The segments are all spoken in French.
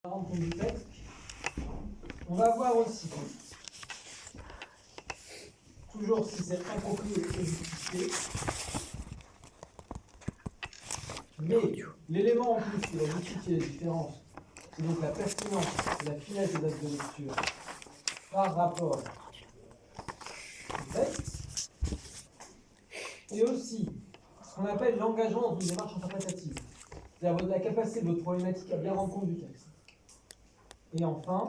rendre compte du texte. On va voir aussi, toujours si c'est approprié et justifié, mais l'élément en plus qui va justifier les différences, c'est donc la pertinence et la finesse des actes de lecture par rapport au texte, et aussi ce qu'on appelle l'engagement dans une démarche interprétative, c'est-à-dire la capacité de votre problématique à bien rendre compte du texte. Et enfin,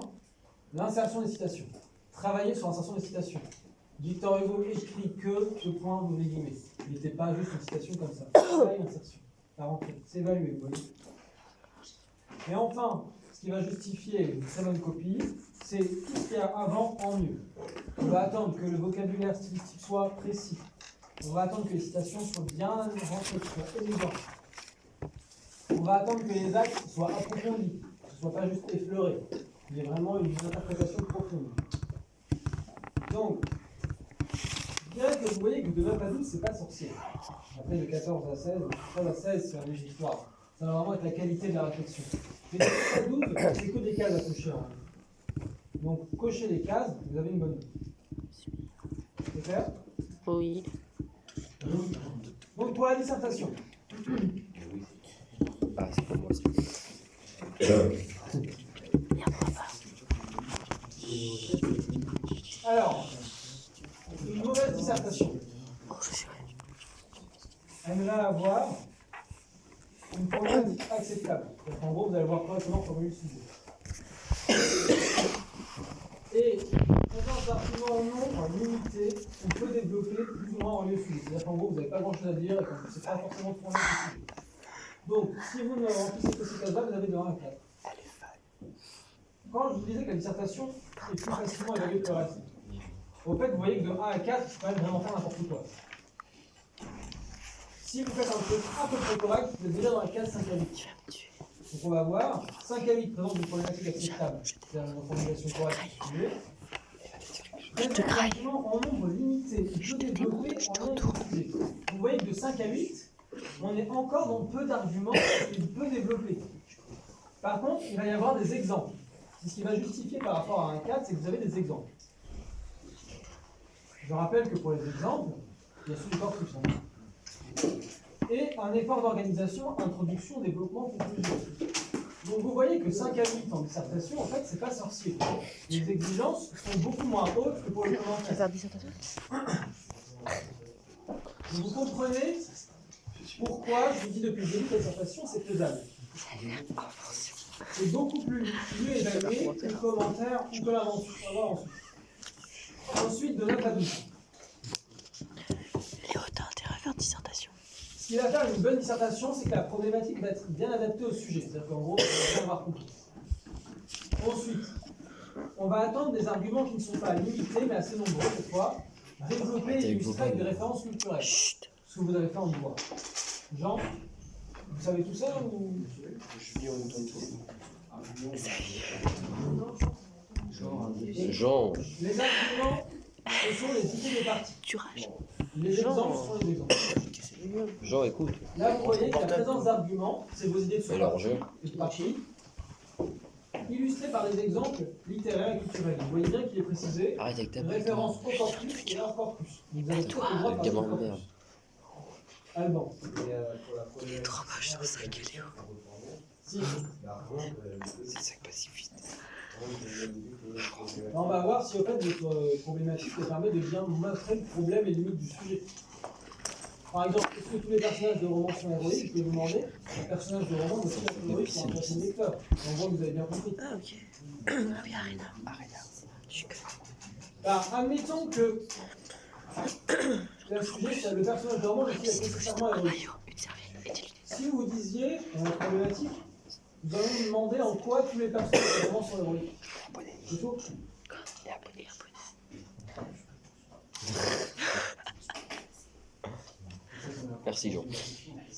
l'insertion des citations. Travailler sur l'insertion des citations. Victor Hugo écrit que ce point vous les guillemets. Il n'était pas juste une citation comme ça. Travail, insertion. La rentrée. S'évaluer, vous voyez. Et enfin, ce qui va justifier une très bonne copie, c'est tout ce qu'il y a avant en mieux. On va attendre que le vocabulaire stylistique soit précis. On va attendre que les citations soient bien rentrées, soient élégantes. On va attendre que les actes soient approfondis, que ce ne soit pas juste effleuré. Il y a vraiment une interprétation profonde. Donc, je dirais que vous voyez que de 9 à 12, c'est pas sorcier. Après, de 14 à 16, de 13 à 16, c'est un léger histoire. Ça va vraiment être la qualité de la réflexion. Mais de 9 à 12, c'est que des cases à cocher. Donc, cochez les cases, vous avez une bonne note. C'est clair? Oui. Donc, pour la dissertation. Ah, c'est pour moi aussi. Alors, une mauvaise dissertation. Elle va avoir une problématique acceptable. Donc, en gros, vous allez voir correctement formuler le sujet. Et, présence d'arguments non limité, on peut développer plus ou moins en lieu sujet. C'est-à-dire qu'en gros, vous n'avez pas grand-chose à dire et que c'est pas forcément de formuler le sujet. Donc, si vous ne remplissez que ces cases-là, vous avez de 1 à 4. Quand je vous disais que la dissertation est plus facilement évaluée que le reste, au fait, vous voyez que de 1 à 4, je peux même vraiment faire n'importe quoi. Si vous faites un truc à peu près correct, vous êtes déjà dans la case 5 à 8. Donc on va voir, 5 à 8 présente une problématique acceptable, c'est-à-dire une formulation correcte. Je te craille. En nombre limité, je te démonte, je t'entoure. Vous voyez que de 5 à 8, on est encore dans peu d'arguments et peu développés. Par contre, il va y avoir des exemples. Ce qui va justifier par rapport à un 4, c'est que vous avez des exemples. Je rappelle que pour les exemples, il y a celui corpus. Et un effort d'organisation, introduction, développement, conclusion. Donc vous voyez que 5 à 8 en dissertation, en fait, c'est pas sorcier. Les exigences sont beaucoup moins hautes que pour le commentaire. Vous comprenez pourquoi je vous dis depuis le début que la dissertation, c'est faisable. C'est beaucoup plus mieux évalué que le commentaire ou que l'invention. On va voir ensuite. Ensuite, de 9 à 12. Léo, t'as intérêt à faire dissertation. Ce qui va faire une bonne dissertation, c'est que la problématique va être bien adaptée au sujet. C'est-à-dire qu'en gros, on va bien avoir compris. Ensuite, on va attendre des arguments qui ne sont pas limités, mais assez nombreux cette fois. Développer et illustrer avec des références culturelles. Ce que vous avez fait en devoir. Jean, vous savez tout ça ou... Jean. Les arguments, ce sont les idées des parties. Les exemples sont les exemples. Jean, écoute. Là, vous voyez que la présence d'arguments, c'est vos idées de Alors, je. parties, illustrées par des exemples littéraires et culturels. Vous voyez bien qu'il est précisé Arrête avec ta référence au corpus et hors corpus. Vous avez tout le droit de passer au corpus. Merde. Alban. Il est trop moche son sac, Léo. Si. C'est ça que passe vite. On va voir si au fait votre problématique vous permet de bien montrer le problème et les limites du sujet. Par exemple, est-ce que tous les personnages de romans sont héroïques? Je peux vous demander. Un personnage de roman doit aussi être héroïque pour intéresser le lecteur. En gros, vous avez bien compris. Ah, ok. Oui, Arena. Je suis que... Alors, admettons que le sujet, c'est le personnage de roman doit aussi être nécessairement héroïque. Si vous disiez, dans la problématique, vous allez me demander en quoi tous les personnages de roman sont héroïques. C'est tout. Merci, Jean.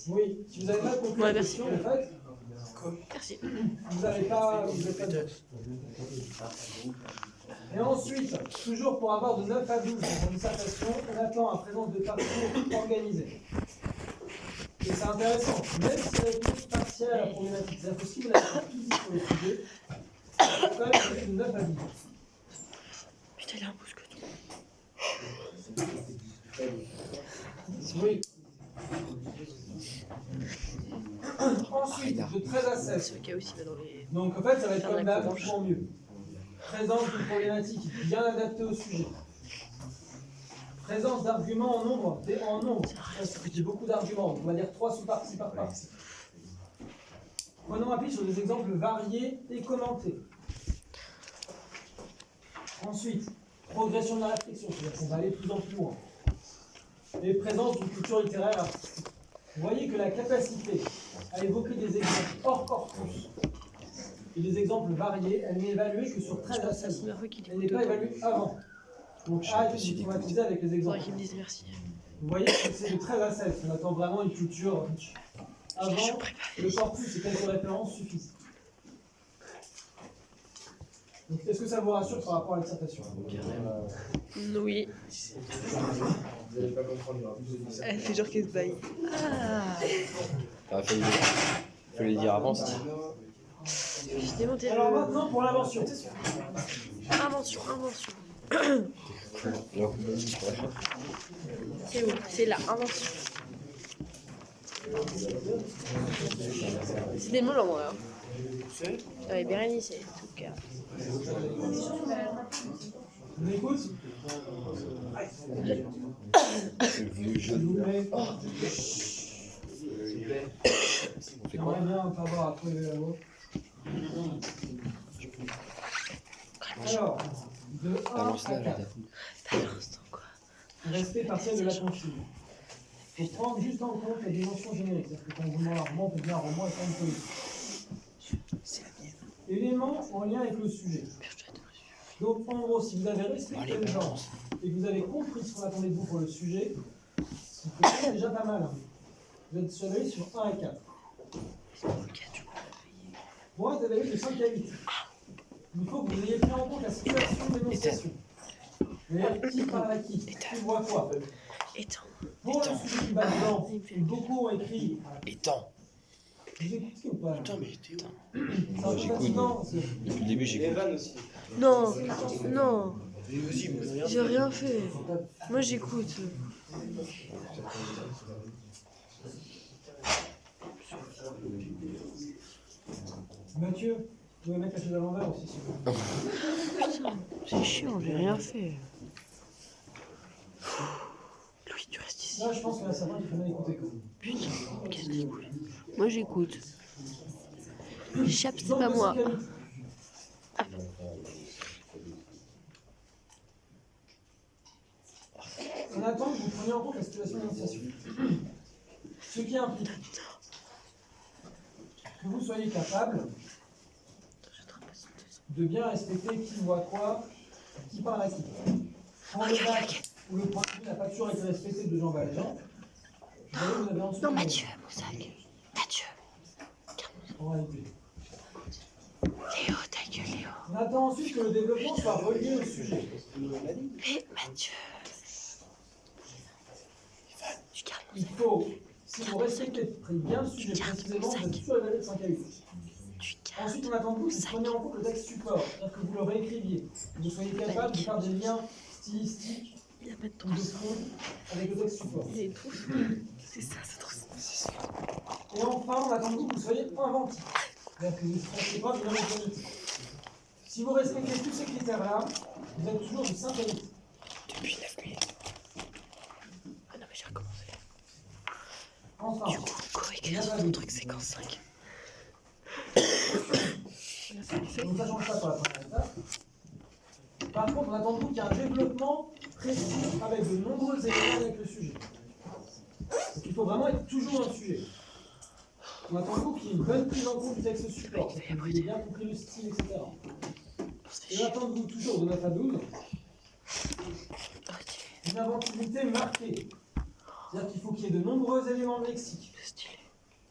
Oui, si vous n'avez pas compris la question, en fait, Merci. vous n'avez pas de notes. Et ensuite, toujours pour avoir de 9 à 12 dans une dissertation, on attend un présence de parcours organisé. Et c'est intéressant, même si la réponse partielle à la problématique, c'est-à-dire que si vous n'avez pas tout dit sur le sujet, 9 à 10. Putain, il a un pouce que tout. Oui. Ensuite, de 13 à 16. C'est ok aussi, va dans les. Donc en fait, ça va être Faire comme la d'hab, courge. en mieux. Présente une problématique bien adaptée au sujet. Présence d'arguments en nombre. J'ai beaucoup d'arguments. On va dire 3 sous-parties par partie. Prenons appui sur des exemples variés et commentés. Ensuite, progression de la réflexion, c'est-à-dire qu'on va aller de plus en plus loin. Et présence d'une culture littéraire artistique. Vous voyez que la capacité à évoquer des exemples hors corpus et des exemples variés, elle n'est évaluée que sur 13 à 16. Elle n'est pas évaluée avant. Donc arrêtez de vous traumatiser avec les Faudrait exemples. qu'il me dise merci. Vous voyez que c'est de 13 à 16. On attend vraiment une culture riche. Avant, le corpus et quelques références suffisent. Donc, est-ce que ça vous rassure par rapport à la dissertation? Oui. Elle fait genre qu'elle se baille. Ah, fallait le dire avant, c'est. J'ai démonté Alors le... maintenant pour l'invention. Invention. Non. C'est où? C'est là, invention. C'est des mots longs, là. Ouais, Bérénice, c'est tout cas. On écoute? Le vieux jeu. S'il vous plaît. On fait quoi? J'aimerais bien savoir après la vôtre. Alors, de 1 Balance à là, 4. T'as l'instant, quoi. Respect partiel de la consigne. Il faut prendre juste en compte la dimension générique. C'est-à-dire que quand vous demandez un roman, on peut bien un roman et pas une politique. C'est la mienne. Éléments en lien avec le sujet. Donc en gros, si vous avez respecté le genre et que vous avez compris ce qu'on attendait de vous pour le sujet, c'est déjà pas mal. Hein. Vous êtes surveillé sur 1 à 4. Pour être évalué de 5 à 8. Il faut que vous ayez pris en compte la situation d'énonciation. C'est-à-dire qui parle à qui voit quoi. Étant. Pour le sujet qui bat dedans, beaucoup ont écrit. Étends. Vous écoutez ou pas? Attends, mais C'est un peu j'écoute. fatigant. Depuis le début, j'écoute. Non. J'ai rien fait. Moi, j'écoute. Mathieu, vous pouvez mettre la chose à l'envers aussi, s'il vous plaît. Putain, c'est chiant, j'ai rien fait. Louis, tu restes ici. Là, je pense qu'il y en a certains qui font mal écouter quand même. Putain, qu'est-ce que c'est cool. Moi, j'écoute. Chap, c'est Donc, pas de moi. 5 à 8. On attend que vous preniez en compte la situation d'énonciation. Ce qui implique que vous soyez capable de bien respecter qui voit quoi, qui parle à qui. Quand le bac où le point de vue n'a pas toujours été respecté de Jean Valjean, vous voyez, vous avez en dessous. Non, Mathieu, mon sac. Mathieu. En réalité. Léo, ta gueule, Léo. On attend ensuite que le développement soit relié au sujet. Mais Mathieu. Tu gardes mon Il sac. faut, si vous respectez très bien le sujet précisément, vous êtes surévalué de 5 à 8. Tu gardes. Ensuite, on attend de vous que vous preniez en compte le texte support, c'est-à-dire que vous le réécriviez, que vous soyez capable de faire des liens stylistiques Il a pas de ou de fond avec le texte support. Il est trop fou. C'est ça, c'est trop ça. Et enfin, on attend de vous que vous soyez inventif, c'est-à-dire que vous ne fassiez pas de l'originalité. Si vous respectez tous ces critères-là, vous êtes toujours de 5 à 8. Depuis 9 minutes. Ah non, mais j'ai recommencé. Enfin, Du coup, co-écrire sur ton truc séquence 5. donc ça change pas pour la première étape. Par contre, on attend de vous qu'il y ait un développement précis avec de nombreux éléments avec le sujet. Donc il faut vraiment être toujours dans le sujet. On attend de vous qu'il y ait une bonne prise en compte du texte support, que vous ayez bien compris le style, etc. Et on attend de vous toujours de 9 à 12 une inventivité marquée. C'est-à-dire qu'il faut qu'il y ait de nombreux éléments de lexique,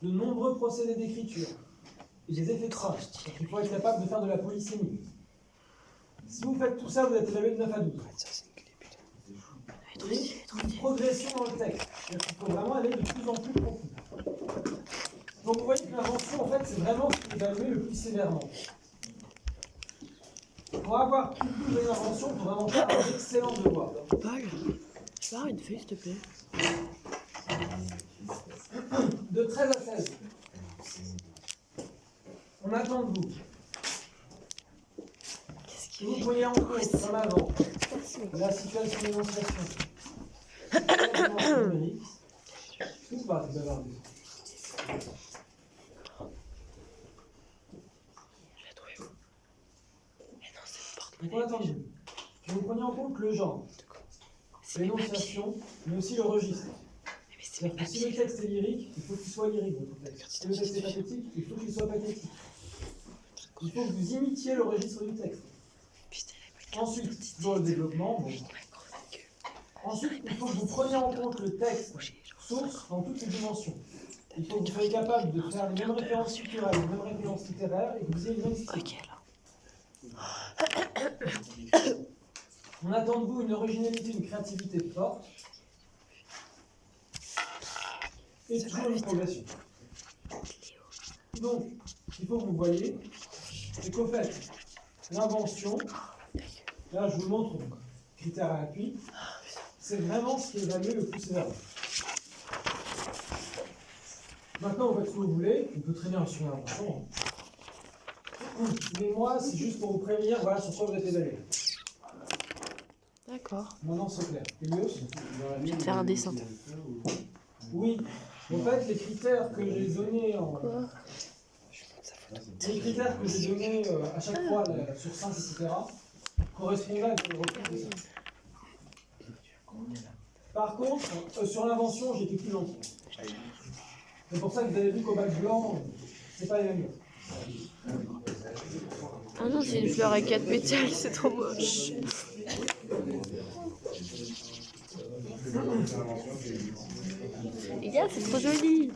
de nombreux procédés d'écriture et des effets de trace. Il faut être capable de faire de la polysémie. Si vous faites tout ça, vous êtes évalué de 9 à 12. Et une progression dans le texte. C'est-à-dire qu'il faut vraiment aller de plus en plus profond. Donc vous voyez que l'invention, en fait, c'est vraiment ce qui est évalué le plus sévèrement. Pour avoir plus de l'invention, il faut vraiment faire un excellent devoir. Paul, tu peux avoir une feuille, s'il te plaît? De 13 à 16. On attend de vous. Qu'est-ce Que vous preniez en compte, comme avant, la situation d'énonciation, la dimension numérique. Tout va, c'est bavardé. Je l'ai trouvé où? Mais non, c'est le On porte-monnaie. attend de vous. Que vous preniez en compte le genre, l'énonciation, mais aussi le registre. Mais c'est C'est-à-dire que si le texte est lyrique, il faut qu'il soit lyrique, votre texte. Si le texte est pathétique, il faut qu'il soit pathétique. Il faut que vous imitiez le registre du texte. Ensuite, dans le développement, bon. Ensuite, il faut que vous preniez en compte le texte source dans toutes les dimensions. Il faut que vous soyez capable de faire les mêmes références culturelles, les mêmes références littéraires et que vous ayez le même style. Ok, alors. On attend de vous une originalité, une créativité forte et toujours une progression. Donc, il faut que vous voyez, c'est qu'au fait, l'invention, là je vous montre donc, critères à appui, c'est vraiment ce qui est évalué le plus sévèrement. Maintenant, vous faites ce que vous voulez, on peut traîner sur l'invention. Mais moi, c'est juste pour vous prévenir, voilà sur quoi vous êtes évalué. D'accord. Maintenant, c'est clair. Elios ? Je vais te faire un dessin. Oui. En fait, les critères que j'ai donnés en... Les critères que j'ai donnés à chaque fois là, sur 5, etc., correspondaient à le retour de ça. Par contre, sur l'invention, j'ai été plus lent. C'est pour ça que vous avez vu qu'au bac blanc, c'est pas les mêmes notes. Ah non, c'est une fleur à 4 pétales, c'est trop moche. Les gars, c'est trop joli.